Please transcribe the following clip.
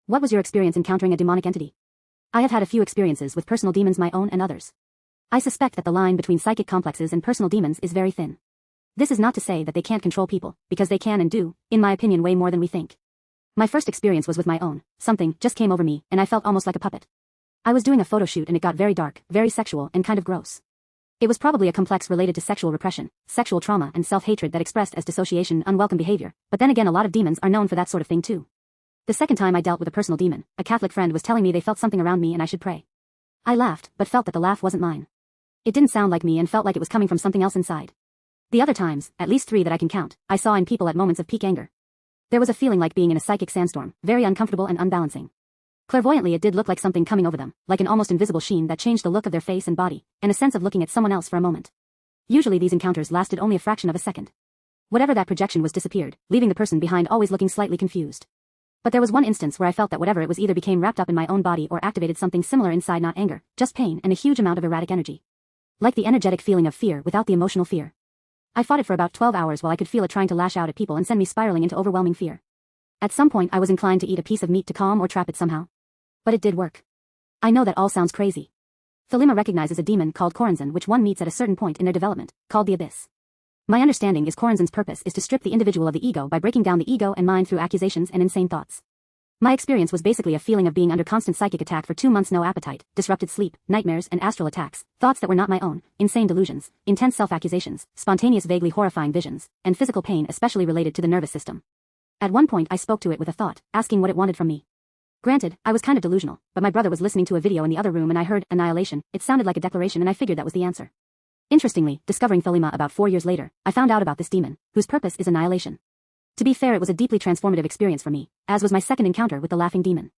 What was your experience encountering a demonic entity? I have had a few experiences with personal demons, my own and others. I suspect that the line between psychic complexes and personal demons is very thin. This is not to say that they can't control people, because they can and do, in my opinion, way more than we think. My first experience was with my own. Something just came over me, and I felt almost like a puppet. I was doing a photo shoot and it got very dark, very sexual, and kind of gross. It was probably a complex related to sexual repression, sexual trauma, and self-hatred that expressed as dissociation, unwelcome behavior, but then again a lot of demons are known for that sort of thing too. The second time I dealt with a personal demon, a Catholic friend was telling me they felt something around me and I should pray. I laughed, but felt that the laugh wasn't mine. It didn't sound like me and felt like it was coming from something else inside. The other times, at least 3 that I can count, I saw in people at moments of peak anger. There was a feeling like being in a psychic sandstorm, very uncomfortable and unbalancing. Clairvoyantly it did look like something coming over them, like an almost invisible sheen that changed the look of their face and body, and a sense of looking at someone else for a moment. Usually these encounters lasted only a fraction of a second. Whatever that projection was disappeared, leaving the person behind always looking slightly confused. But there was one instance where I felt that whatever it was either became wrapped up in my own body or activated something similar inside, not anger, just pain and a huge amount of erratic energy. Like the energetic feeling of fear without the emotional fear. I fought it for about 12 hours while I could feel it trying to lash out at people and send me spiraling into overwhelming fear. At some point I was inclined to eat a piece of meat to calm or trap it somehow. But it did work. I know that all sounds crazy. Thelema recognizes a demon called Corazon which one meets at a certain point in their development, called the Abyss. My understanding is Corazon's purpose is to strip the individual of the ego by breaking down the ego and mind through accusations and insane thoughts. My experience was basically a feeling of being under constant psychic attack for 2 months, no appetite, disrupted sleep, nightmares and astral attacks, thoughts that were not my own, insane delusions, intense self-accusations, spontaneous vaguely horrifying visions, and physical pain especially related to the nervous system. At one point I spoke to it with a thought, asking what it wanted from me. Granted, I was kind of delusional, but my brother was listening to a video in the other room and I heard annihilation. It sounded like a declaration and I figured that was the answer. Interestingly, discovering Thelema about 4 years later, I found out about this demon, whose purpose is annihilation. To be fair, it was a deeply transformative experience for me, as was my second encounter with the laughing demon.